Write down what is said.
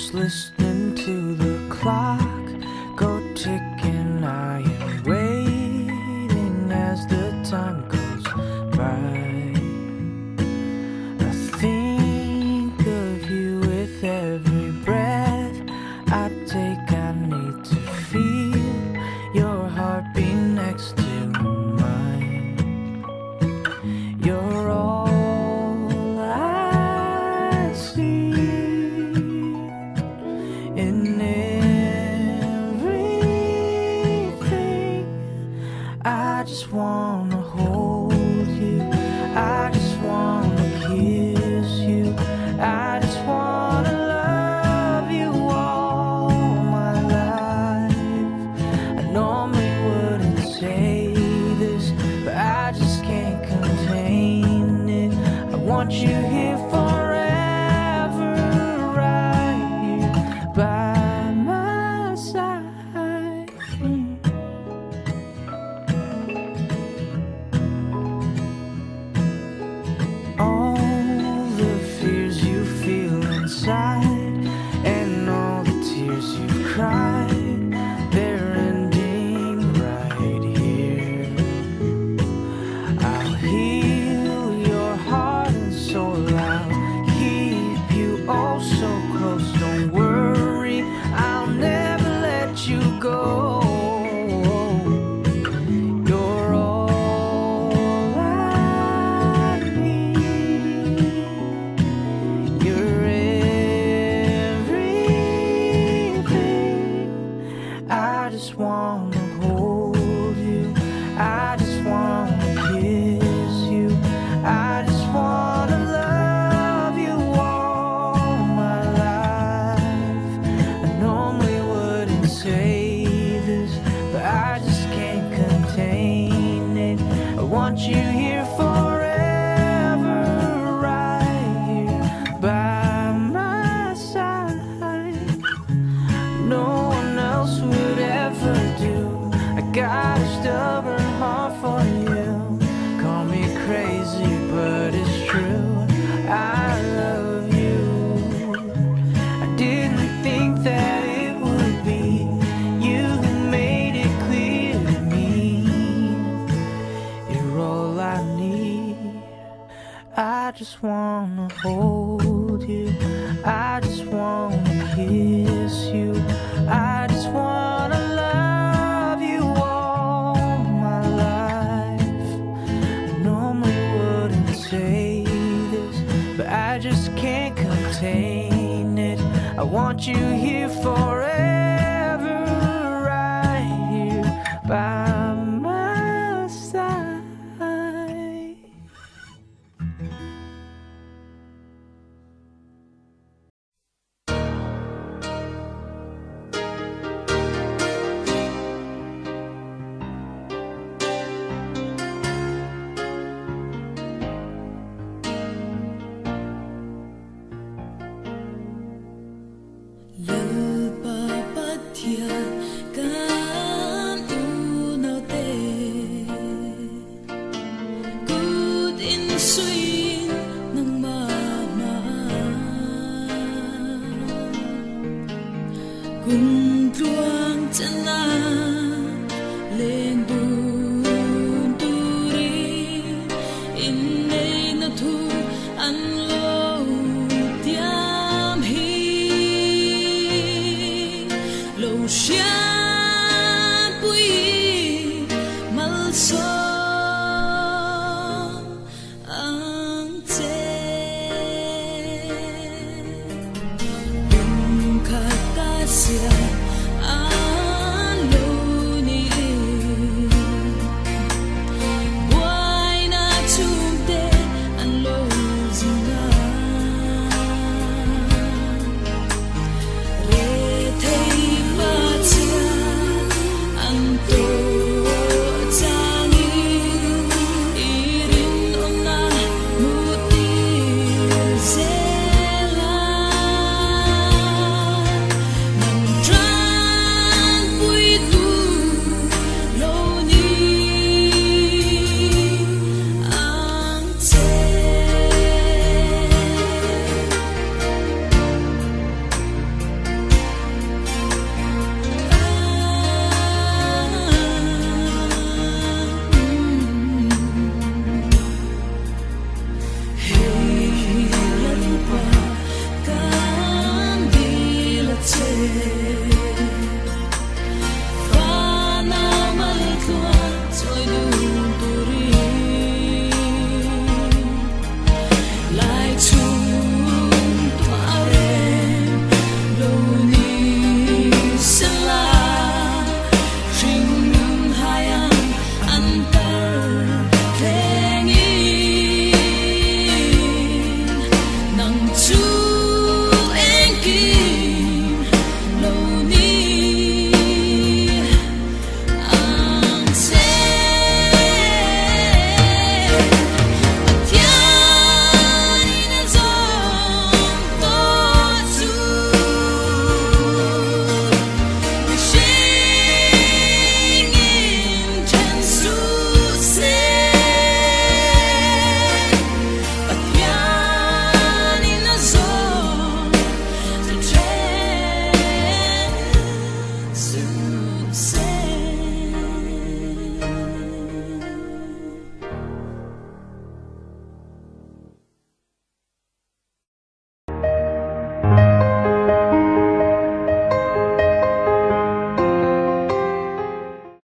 just listening to the clock go ticking. I am waiting as the time goes by. I think of you with every breath I take. I need to feel your heartbeat next to mine. You're all I see in everything. I just wanna hold you, I just wanna kiss you, I just wanna love you all my life. I normally wouldn't say this, but I just can't contain it. I want you here forever, right here by my side. All the fears you feel inside and all the tears you've cried, they're ending right here. I'll heal your heart and soul, I'll keep you oh so close. Don't worry, I'll never let you go. You're all I need. You're everything. I just wanna hold you, I just wanna kiss you, I just wanna love you all my life. I normally wouldn't say this, but I just can't contain it. I want you here forever, right here by my side. No one else would ever do. I got a stubborn heart for you. Call me crazy, but it's true. I love you. I didn't think that it would be. You made it clear to me. You're all I need. I just wanna hold you, I just wanna kiss you, I just wanna love you all my life. I normally wouldn't say this, but I just can't contain it. I want you here forever, right here by my side. Cùng ruang chân la lên đun turi in nay na thu an lo tiam hi lo Sangpuii mal so ang te dung kata sia an lo ni why not today an lo zina re thei pa te